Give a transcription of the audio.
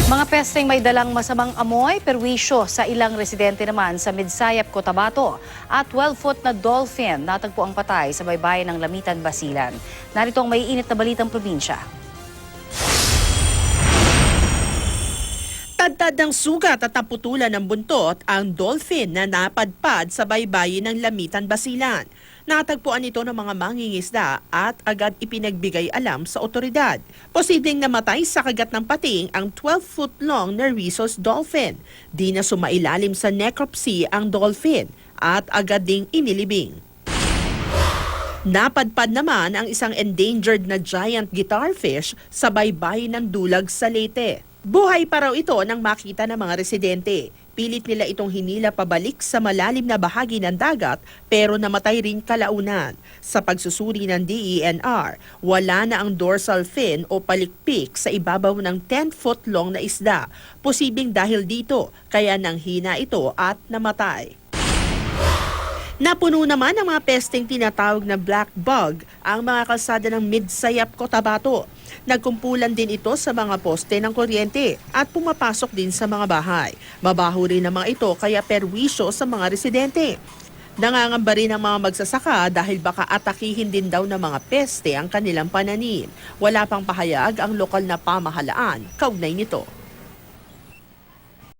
Mga pesteng may dalang masamang amoy, perwisyo sa ilang residente naman sa Midsayap, Cotabato. At 12-foot na dolphin natagpo ang patay sa baybayin ng Lamitan, Basilan. Narito ang maiinit na balitang probinsya. Tadtad ng sugat at naputulan ng buntot ang dolphin na napadpad sa baybayin ng Lamitan, Basilan. Natagpuan ito ng mga mangingisda at agad ipinagbigay alam sa otoridad. Posibleng namatay sa kagat ng pating ang 12-foot long na rhesus dolphin. Di na sumailalim sa necropsy ang dolphin at agad ding inilibing. Napadpad naman ang isang endangered na giant guitarfish sa baybayin ng Dulag sa Leyte. Buhay pa raw ito nang makita ng mga residente. Pilit nila itong hinila pabalik sa malalim na bahagi ng dagat pero namatay rin kalaunan. Sa pagsusuri ng DENR, wala na ang dorsal fin o palikpik sa ibabaw ng 10-foot long na isda. Posibleng dahil dito kaya nanghina ito at namatay. Napuno naman ang mga pesteng tinatawag na black bug ang mga kalsada ng Midsayap, Cotabato. Nagkumpulan din ito sa mga poste ng kuryente at pumapasok din sa mga bahay. Mabaho rin ang mga ito kaya perwisyo sa mga residente. Nangangamba rin ang mga magsasaka dahil baka atakihin din daw ng mga peste ang kanilang pananim. Wala pang pahayag ang lokal na pamahalaan kaugnay nito.